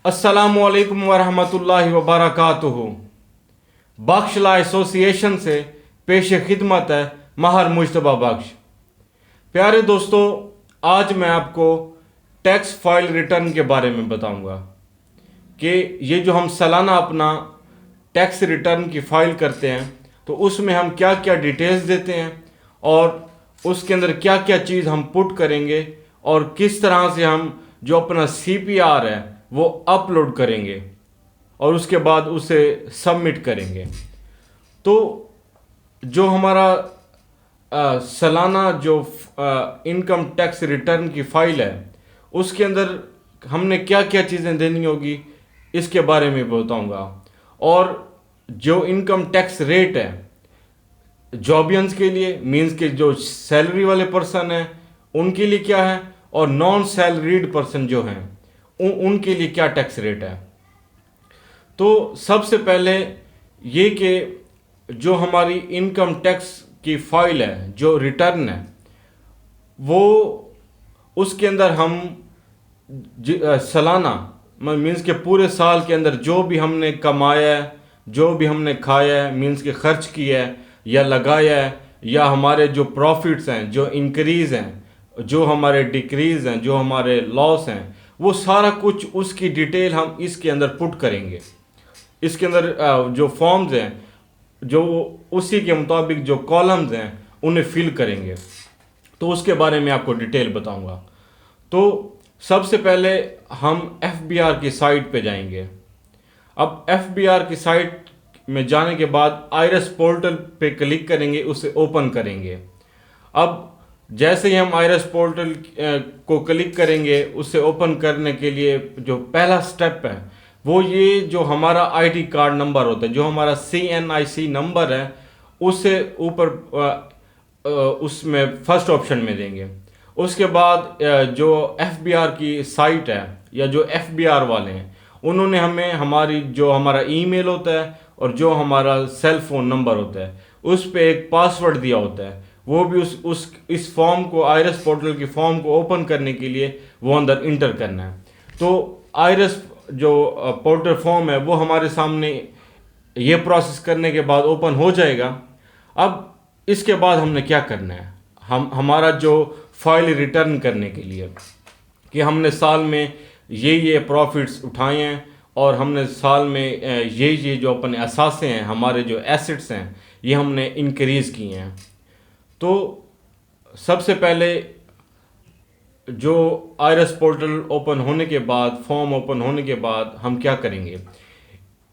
अस्सलामुअलैकुम वरहमतुल्लाहि वबरकातुहू। बख्शला एसोसिएशन से पेश खिदमत है महर मुश्तबा बख्श। प्यारे दोस्तों, आज मैं आपको टैक्स फाइल रिटर्न के बारे में बताऊंगा कि ये जो हम सालाना अपना टैक्स रिटर्न की फ़ाइल करते हैं तो उसमें हम क्या क्या डिटेल्स देते हैं और उसके अंदर क्या क्या चीज़ हम पुट करेंगे और किस तरह से हम जो अपना CPR है वो अपलोड करेंगे और उसके बाद उसे सबमिट करेंगे। तो जो हमारा सालाना जो इनकम टैक्स रिटर्न की फ़ाइल है उसके अंदर हमने क्या क्या चीज़ें देनी होगी इसके बारे में बताऊंगा। और जो इनकम टैक्स रेट है जॉबियंस के लिए मींस के जो सैलरी वाले पर्सन हैं उनके लिए क्या है और नॉन सैलरीड पर्सन जो हैं उनके लिए क्या टैक्स रेट है। तो सबसे पहले ये कि जो हमारी इनकम टैक्स की फाइल है जो रिटर्न है वो उसके अंदर हम सालाना मीन्स के पूरे साल के अंदर जो भी हमने कमाया है जो भी हमने खाया है मीन्स के खर्च किया है या लगाया है या हमारे जो प्रॉफिट्स हैं जो इंक्रीज़ हैं जो हमारे डिक्रीज़ हैं जो हमारे लॉस हैं वो सारा कुछ उसकी डिटेल हम इसके अंदर पुट करेंगे। इसके अंदर जो फॉर्म्स हैं जो उसी के मुताबिक जो कॉलम्स हैं उन्हें फिल करेंगे। तो उसके बारे में आपको डिटेल बताऊंगा। तो सबसे पहले हम FBR की साइट पे जाएंगे। अब FBR की साइट में जाने के बाद आयरस पोर्टल पे क्लिक करेंगे, उसे ओपन करेंगे। अब जैसे ही हम आयरस पोर्टल को क्लिक करेंगे उसे ओपन करने के लिए जो पहला स्टेप है वो ये जो हमारा ID कार्ड नंबर होता है जो हमारा CNIC नंबर है उसे ऊपर उसमें फर्स्ट ऑप्शन में देंगे। उसके बाद जो FBR की साइट है या जो FBR वाले हैं उन्होंने हमें हमारी जो हमारा ईमेल होता है और जो हमारा सेल फोन नंबर होता है उस पे एक पासवर्ड दिया होता है। वो भी इस फॉर्म को आयरस पोर्टल की फॉर्म को ओपन करने के लिए वो अंदर इंटर करना है। तो आयरस जो पोर्टल फॉर्म है वो हमारे सामने ये प्रोसेस करने के बाद ओपन हो जाएगा। अब इसके बाद हमने क्या करना है, हमारा जो फाइल रिटर्न करने के लिए कि हमने साल में ये प्रॉफिट्स उठाए हैं और हमने साल में ये जो अपने असासे हैं हमारे जो एसेट्स हैं ये हमने इंक्रीज़ किए हैं। तो सबसे पहले जो आयरस पोर्टल ओपन होने के बाद फॉर्म ओपन होने के बाद हम क्या करेंगे,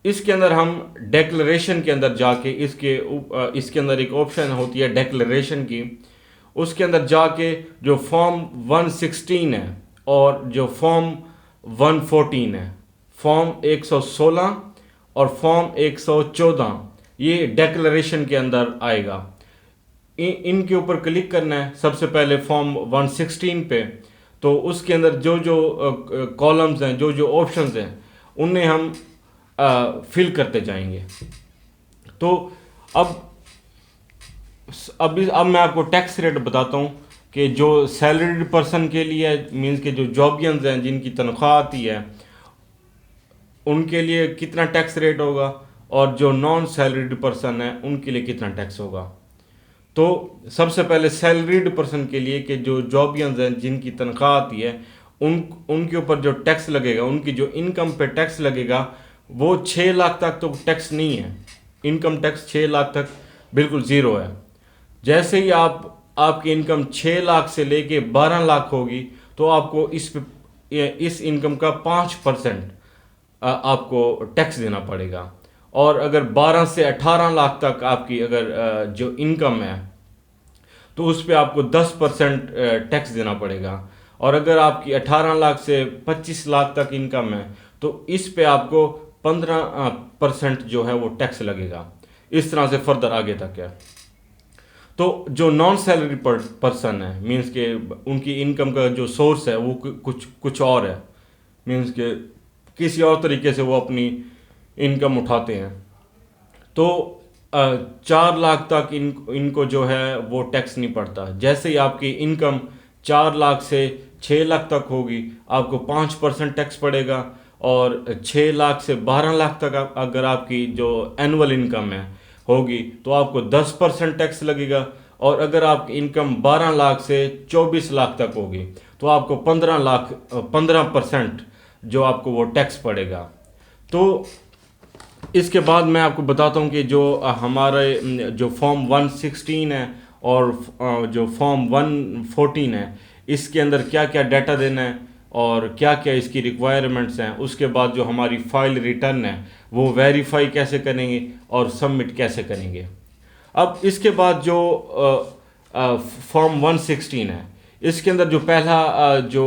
इसके अंदर हम डेक्लरेशन के अंदर जाके इसके अंदर एक ऑप्शन होती है डेक्लरेशन की। उसके अंदर जाके जो फॉर्म 116 है और जो फॉर्म 114 है, फॉर्म 116 और फॉर्म 114 ये डेक्लरेशन के अंदर आएगा। इनके ऊपर क्लिक करना है सबसे पहले फॉर्म 116 पे। तो उसके अंदर जो जो कॉलम्स हैं जो जो ऑप्शंस हैं उन्हें हम फिल करते जाएंगे। तो अब मैं आपको टैक्स रेट बताता हूँ कि जो सैलरीड पर्सन के लिए मीन्स के जो जॉबियंस हैं जिनकी तनख्वाह आती है उनके लिए कितना टैक्स रेट होगा और जो नॉन सैलरीड पर्सन है उनके लिए कितना टैक्स होगा। तो सबसे पहले सैलरीड पर्सन के लिए कि जो जॉबियंस हैं जिनकी तनख्वाह आती है उनके ऊपर जो टैक्स लगेगा उनकी जो इनकम पे टैक्स लगेगा वो 6 लाख तक तो टैक्स नहीं है। इनकम टैक्स 6 लाख तक बिल्कुल ज़ीरो है। जैसे ही आपकी इनकम 6 लाख से लेके 12 लाख होगी तो आपको इस इनकम का 5% आपको टैक्स देना पड़ेगा। और अगर 12 से 18 लाख तक आपकी अगर जो इनकम है तो उस पर आपको 10% टैक्स देना पड़ेगा। और अगर आपकी 18 लाख से 25 लाख तक इनकम है तो इस पे आपको 15% जो है वो टैक्स लगेगा। इस तरह से फर्दर आगे तक है। तो जो नॉन सैलरी पर्सन है मीन्स के उनकी इनकम का जो सोर्स है वो कुछ और है, मीन्स के किसी और तरीके से वो अपनी इनकम उठाते हैं। तो 4 लाख तक इनको जो है वो टैक्स नहीं पड़ता। जैसे ही आपकी इनकम 4 लाख से 6 लाख तक होगी आपको 5% टैक्स पड़ेगा और 6 लाख से 12 लाख तक अगर आपकी जो एनुअल इनकम है होगी तो आपको 10% टैक्स लगेगा। और अगर आपकी इनकम 12 लाख से 24 लाख तक होगी तो आपको 15% जो आपको वो टैक्स पड़ेगा। तो इसके बाद मैं आपको बताता हूँ कि जो हमारे जो फॉर्म 116 है और जो फॉर्म 114 है इसके अंदर क्या क्या डाटा देना है और क्या क्या इसकी रिक्वायरमेंट्स हैं। उसके बाद जो हमारी फाइल रिटर्न है वो वेरीफाई कैसे करेंगे और सबमिट कैसे करेंगे। अब इसके बाद जो फॉर्म 116 है इसके अंदर जो पहला जो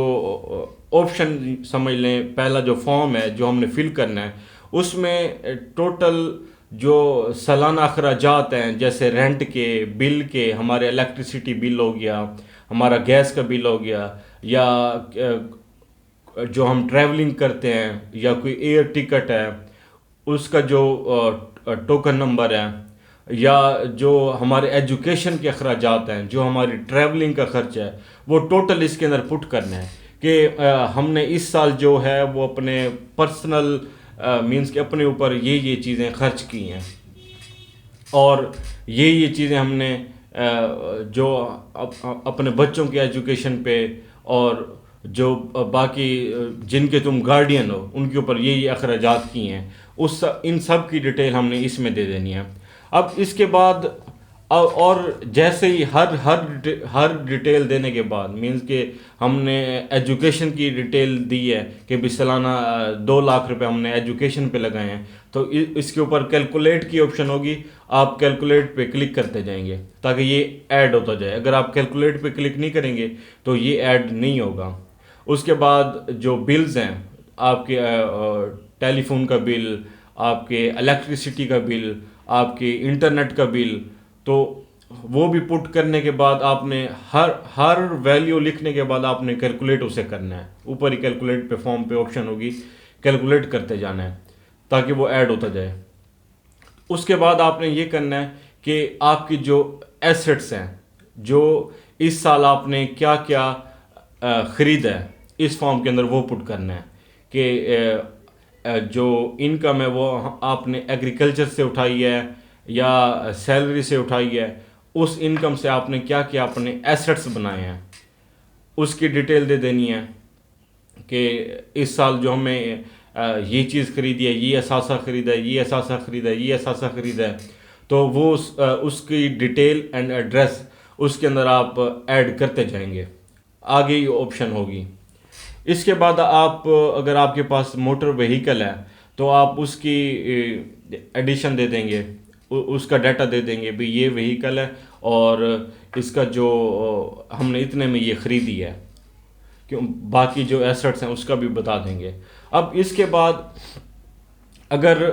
ऑप्शन समझ लें, पहला जो फॉर्म है जो हमने फिल करना है उसमें टोटल जो सालाना अखराजात हैं जैसे रेंट के बिल के, हमारे इलेक्ट्रिसिटी बिल हो गया, हमारा गैस का बिल हो गया, या जो हम ट्रैवलिंग करते हैं या कोई एयर टिकट है उसका जो टोकन नंबर है, या जो हमारे एजुकेशन के अखराजात हैं, जो हमारी ट्रैवलिंग का खर्च है, वो टोटल इसके अंदर पुट करना है कि हमने इस साल जो है वो अपने पर्सनल मींस के अपने ऊपर ये चीज़ें खर्च की हैं और ये चीज़ें हमने जो अपने बच्चों के एजुकेशन पे और जो बाकी जिनके तुम गार्डियन हो उनके ऊपर ये अखराजात की हैं, उस इन सब की डिटेल हमने इसमें दे देनी है। अब इसके बाद और जैसे ही हर डिटेल देने के बाद मींस के हमने एजुकेशन की डिटेल दी है कि भी सालाना 2 लाख रुपए हमने एजुकेशन पे लगाए हैं, तो इसके ऊपर कैलकुलेट की ऑप्शन होगी, आप कैलकुलेट पे क्लिक करते जाएंगे ताकि ये ऐड होता जाए। अगर आप कैलकुलेट पे क्लिक नहीं करेंगे तो ये ऐड नहीं होगा। उसके बाद जो बिल्स हैं आपके टेलीफोन का बिल, आपके इलेक्ट्रिसिटी का बिल, आपके इंटरनेट का बिल, तो वो भी पुट करने के बाद आपने हर वैल्यू लिखने के बाद आपने कैलकुलेट उसे करना है। ऊपर ही कैलकुलेट पे फॉर्म पे ऑप्शन होगी, कैलकुलेट करते जाना है ताकि वो ऐड होता जाए। उसके बाद आपने ये करना है कि आपकी जो एसेट्स हैं, जो इस साल आपने क्या क्या ख़रीदा है, इस फॉर्म के अंदर वो पुट करना है कि जो इनकम है वो आपने एग्रीकल्चर से उठाई है या सैलरी से उठाई है, उस इनकम से आपने क्या क्या अपने एसेट्स बनाए हैं उसकी डिटेल दे देनी है कि इस साल जो हमें ये चीज़ खरीदी है, ये असासा ख़रीदा है, ये असासा ख़रीदा है, ये असासा ख़रीदा है, तो वो उसकी डिटेल एंड एड्रेस उसके अंदर आप ऐड करते जाएंगे। आगे ही ऑप्शन होगी। इसके बाद आप अगर आपके पास मोटर व्हीकल है तो आप उसकी एडिशन दे देंगे, उसका डाटा दे देंगे भी ये व्हीकल है और इसका जो हमने इतने में ये ख़रीदी है, क्यों बाकी जो एसेट्स हैं उसका भी बता देंगे। अब इसके बाद अगर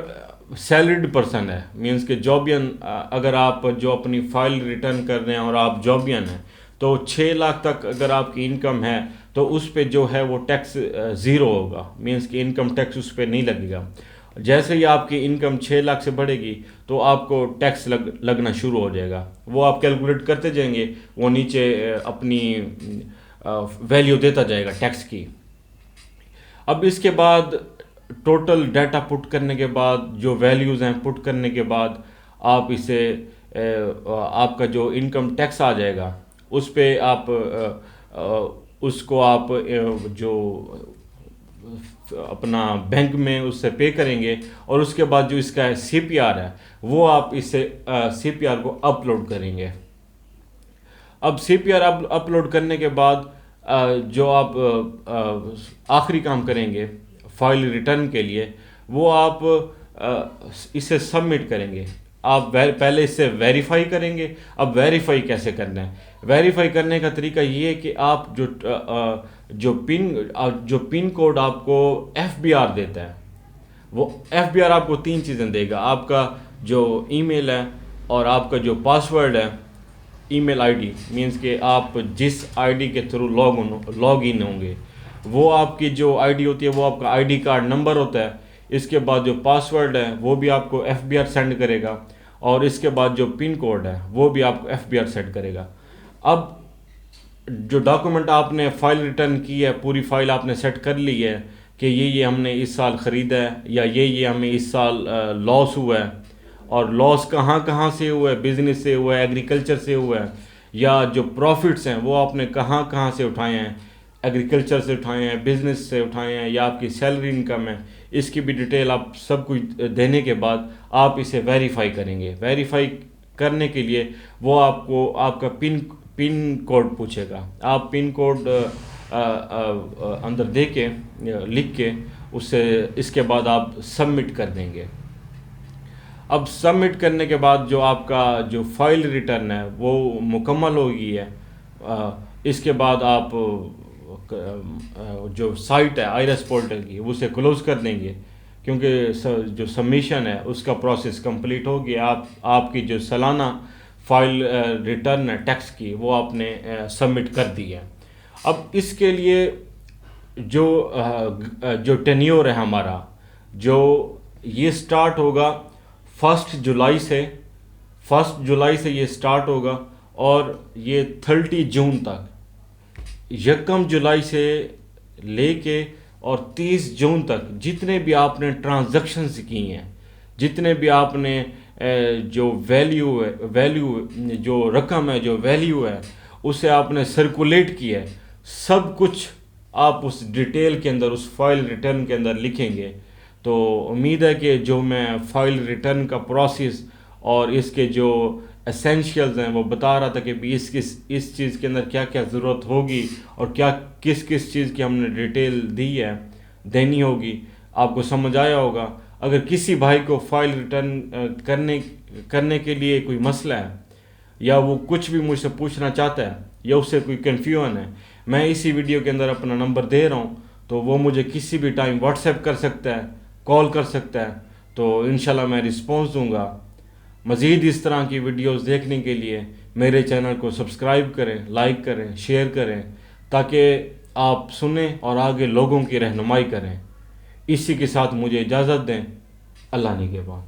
सैलरीड पर्सन है मींस के जॉबियन, अगर आप जो अपनी फ़ाइल रिटर्न कर रहे हैं और आप जॉबियन हैं तो 6 लाख तक अगर आपकी इनकम है तो उस पे जो है वो टैक्स ज़ीरो होगा, मींस कि इनकम टैक्स उस पर नहीं लगेगा। जैसे ही आपकी इनकम 6 लाख से बढ़ेगी तो आपको टैक्स लगना शुरू हो जाएगा। वो आप कैलकुलेट करते जाएंगे, वो नीचे अपनी वैल्यू देता जाएगा टैक्स की। अब इसके बाद टोटल डाटा पुट करने के बाद, जो वैल्यूज़ हैं पुट करने के बाद, आप इसे आपका जो इनकम टैक्स आ जाएगा उस पे आप उसको आप जो अपना बैंक में उससे पे करेंगे और उसके बाद जो इसका CPR है वो आप इससे CPR को अपलोड करेंगे। अब CPR अपलोड करने के बाद जो आप आखिरी काम करेंगे फाइल रिटर्न के लिए, वो आप इसे सबमिट करेंगे। आप पहले इससे वेरीफाई करेंगे। अब वेरीफाई कैसे करना है? वेरीफाई करने का तरीका ये है कि आप जो पिन कोड आपको FBR देता है, वो FBR आपको 3 चीज़ें देगा। आपका जो ईमेल है और आपका जो पासवर्ड है, ईमेल आईडी मींस कि आप जिस आईडी के थ्रू लॉग इन होंगे, वो आपकी जो आईडी होती है वो आपका आईडी कार्ड नंबर होता है। इसके बाद जो पासवर्ड है वो भी आपको FBR सेंड करेगा और इसके बाद जो पिन कोड है वो भी आपको FBR सेंड करेगा। अब जो डॉक्यूमेंट आपने फ़ाइल रिटर्न की है, पूरी फ़ाइल आपने सेट कर ली है कि ये हमने इस साल ख़रीदा है, या ये हमें इस साल लॉस हुआ है। और लॉस कहाँ कहाँ से हुआ है? बिज़नेस से हुआ है, एग्रीकल्चर से हुआ है, या जो प्रॉफिट्स हैं वो आपने कहाँ कहाँ से उठाए हैं? एग्रीकल्चर से उठाए हैं, बिज़नेस से उठाए हैं, या आपकी सैलरी इनकम है? इसकी भी डिटेल आप सब कुछ देने के बाद आप इसे वेरीफाई करेंगे। वेरीफाई करने के लिए वो आपको आपका पिन कोड पूछेगा। आप पिन कोड अंदर दे के लिख के उससे इसके बाद आप सबमिट कर देंगे। अब सबमिट करने के बाद जो आपका जो फाइल रिटर्न है वो मुकम्मल हो गई है। इसके बाद आप जो साइट है आईरस पोर्टल की उसे क्लोज़ कर देंगे, क्योंकि जो सबमिशन है उसका प्रोसेस कंप्लीट हो गया। आपकी जो सालाना फाइल रिटर्न है टैक्स की वो आपने सबमिट कर दी है। अब इसके लिए जो टेन्योर है हमारा, जो ये स्टार्ट होगा 1 जुलाई से। 1 जुलाई से ये स्टार्ट होगा और ये 30 जून तक, 1 जुलाई से लेके और 30 जून तक जितने भी आपने ट्रांजैक्शंस की हैं, जितने भी आपने जो वैल्यू जो रकम है, जो वैल्यू है उसे आपने सर्कुलेट किया है, सब कुछ आप उस डिटेल के अंदर, उस फाइल रिटर्न के अंदर लिखेंगे। तो उम्मीद है कि जो मैं फाइल रिटर्न का प्रोसेस और इसके जो एसेंशियल्स हैं वो बता रहा था कि भी इस चीज़ के अंदर क्या क्या ज़रूरत होगी और क्या किस किस चीज़ की हमने डिटेल दी है, देनी होगी, आपको समझ आया होगा। अगर किसी भाई को फाइल रिटर्न करने के लिए कोई मसला है, या वो कुछ भी मुझसे पूछना चाहता है, या उससे कोई कन्फ्यूजन है, मैं इसी वीडियो के अंदर अपना नंबर दे रहा हूँ, तो वो मुझे किसी भी टाइम व्हाट्सएप कर सकता है, कॉल कर सकता है, तो इंशाल्लाह मैं रिस्पॉन्स दूंगा। मज़ीद इस तरह की वीडियोस देखने के लिए मेरे चैनल को सब्सक्राइब करें, लाइक करें, शेयर करें, ताकि आप सुनें और आगे लोगों की रहनुमाई करें। इसी के साथ मुझे इजाज़त दें। अल्लाह निगहबान।